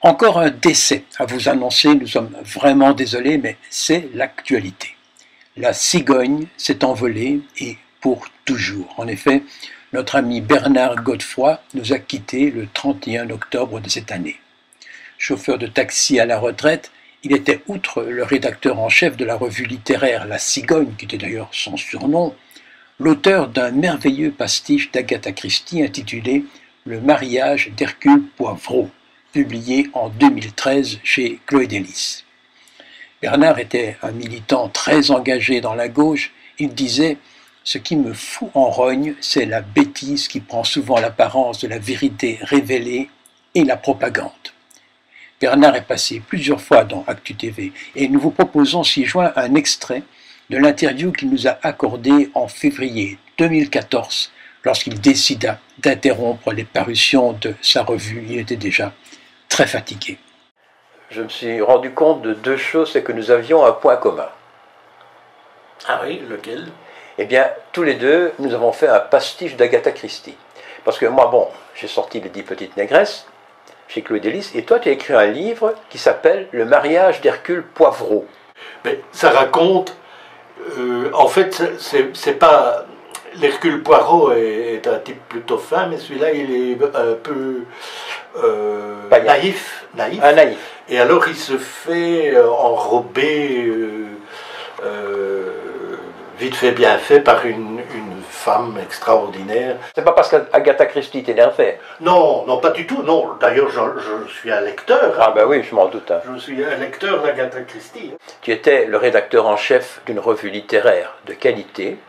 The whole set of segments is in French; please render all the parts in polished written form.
Encore un décès à vous annoncer, nous sommes vraiment désolés, mais c'est l'actualité. La cigogne s'est envolée et pour toujours. En effet, notre ami Bernard Godefroy nous a quittés le 31 octobre de cette année. Chauffeur de taxi à la retraite, il était, outre le rédacteur en chef de la revue littéraire La Cigogne, qui était d'ailleurs son surnom, l'auteur d'un merveilleux pastiche d'Agatha Christie intitulé Le mariage d'Hercule Poivreau, publié en 2013 chez Chloé Délices. Bernard était un militant très engagé dans la gauche. Il disait « Ce qui me fout en rogne, c'est la bêtise qui prend souvent l'apparence de la vérité révélée et la propagande. » Bernard est passé plusieurs fois dans Actu TV et nous vous proposons ci-joint un extrait de l'interview qu'il nous a accordée en février 2014 lorsqu'il décida d'interrompre les parutions de sa revue. Il était déjà très fatigué. Je me suis rendu compte de deux choses, c'est que nous avions un point commun. Ah oui, lequel? Eh bien, tous les deux, nous avons fait un pastiche d'Agatha Christie. Parce que moi, bon, j'ai sorti Les 10 petites négresses chez Chloé Délices, et toi, tu as écrit un livre qui s'appelle Le mariage d'Hercule Poivreau. Mais ça raconte, en fait, c'est pas... L'Hercule Poirot est un type plutôt fin, mais celui-là, il est un peu naïf. Un naïf. Et alors, il se fait enrober, vite fait, bien fait, par une femme extraordinaire. C'est pas parce qu'Agatha Christie t'énervait. Non, non, pas du tout, non. D'ailleurs, je suis un lecteur. Ah ben oui, je m'en doute. Hein. Je suis un lecteur d'Agatha Christie. Tu étais le rédacteur en chef d'une revue littéraire de qualité,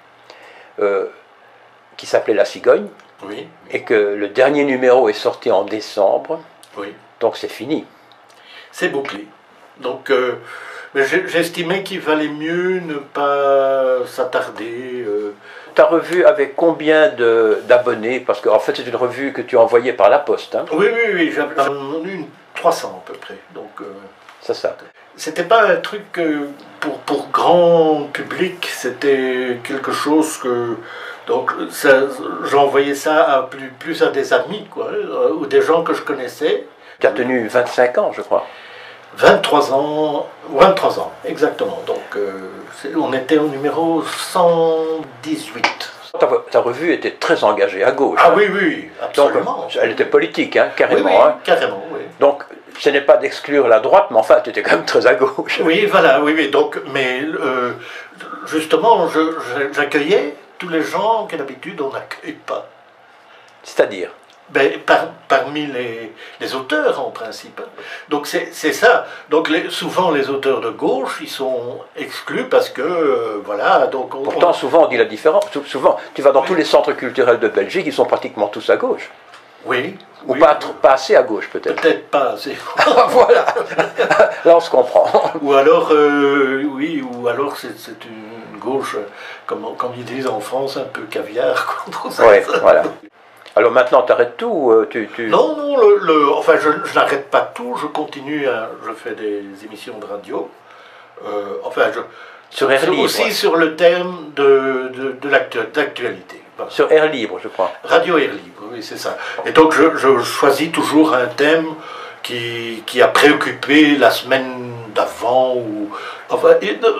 qui s'appelait La Cigogne, oui. Et que le dernier numéro est sorti en décembre, oui. Donc c'est fini. C'est bouclé. Donc, j'estimais qu'il valait mieux ne pas s'attarder. Ta revue avait combien d'abonnés? Parce qu'en fait, c'est une revue que tu envoyais par la poste. Hein. Oui, j'en ai eu 300 à peu près. Donc, c'est ça. C'était pas un truc pour grand public, c'était quelque chose que... Donc, j'envoyais ça plus à des amis, quoi, ou des gens que je connaissais. Tu as tenu 25 ans, je crois. 23 ans, exactement. Donc, on était au numéro 118. Ta revue était très engagée à gauche. Ah hein. Oui, absolument. Donc, elle était politique, hein, carrément. Oui, hein. Carrément, oui. Donc, ce n'est pas d'exclure la droite, mais enfin, tu étais quand même très à gauche. Oui, voilà, oui. Donc, mais justement, j'accueillais tous les gens que d'habitude on n'accueille pas. C'est-à-dire? Parmi les auteurs, en principe. Donc c'est ça. Donc souvent les auteurs de gauche, ils sont exclus parce que, voilà... Donc pourtant, souvent on dit la différence. Souvent, tu vas dans tous les centres culturels de Belgique, ils sont pratiquement tous à gauche. Oui. Ou pas assez à gauche, peut-être. Peut-être pas assez. Voilà. Là, on se comprend. Ou alors, ou alors c'est une gauche, comme ils disent en France, un peu caviar. Oui, voilà. Alors maintenant, tu arrêtes tout Non, enfin, je n'arrête pas tout, je continue, je fais des émissions de radio. Sur Air Libre. Aussi sur le thème de l'actualité. Sur Air Libre, je crois. Radio Air Libre, oui, c'est ça. Et donc, je choisis toujours un thème qui a préoccupé la semaine d'avant, ou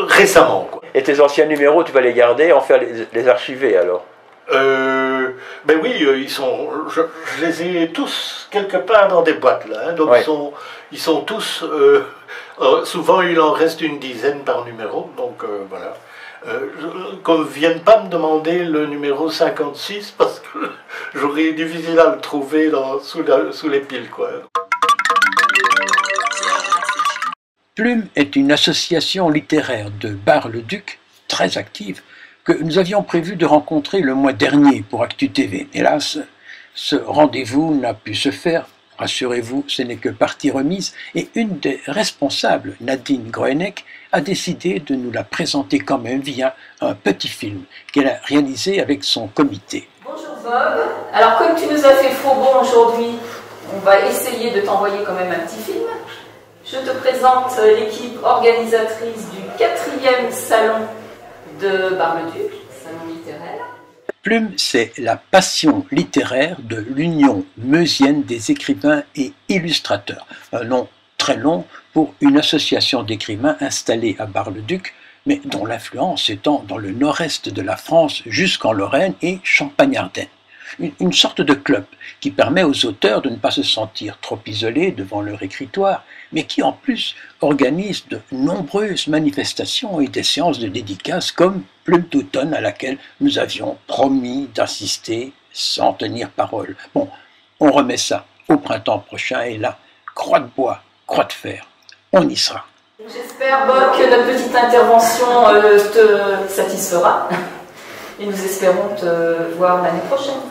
récemment, quoi. Et tes anciens numéros, tu vas les garder, en faire les archiver, alors? Ben oui, je les ai tous quelque part dans des boîtes là. Hein, donc ouais. Ils sont tous. Souvent, il en reste une dizaine par numéro. Donc voilà. Qu'on ne vienne pas me demander le numéro 56 parce que j'aurais difficile à le trouver sous les piles, quoi. Plume est une association littéraire de Bar-le-Duc, très active, que nous avions prévu de rencontrer le mois dernier pour Actu TV. Hélas, ce rendez-vous n'a pu se faire. Rassurez-vous, ce n'est que partie remise. Et une des responsables, Nadine Groenec, a décidé de nous la présenter quand même via un petit film qu'elle a réalisé avec son comité. Bonjour Bob. Alors comme tu nous as fait faux bon aujourd'hui, on va essayer de t'envoyer quand même un petit film. Je te présente l'équipe organisatrice du 4e salon de Bar-le-Duc, salon littéraire. Plume, c'est la passion littéraire de l'Union meusienne des écrivains et illustrateurs. Un nom très long pour une association d'écrivains installée à Bar-le-Duc, mais dont l'influence s'étend dans le nord-est de la France jusqu'en Lorraine et Champagne-Ardenne. Une sorte de club qui permet aux auteurs de ne pas se sentir trop isolés devant leur écritoire, mais qui en plus organise de nombreuses manifestations et des séances de dédicaces comme Plume d'automne à laquelle nous avions promis d'assister sans tenir parole. Bon, on remet ça au printemps prochain et là, croix de bois, croix de fer, on y sera. J'espère, Bob, que notre petite intervention te satisfera et nous espérons te voir l'année prochaine.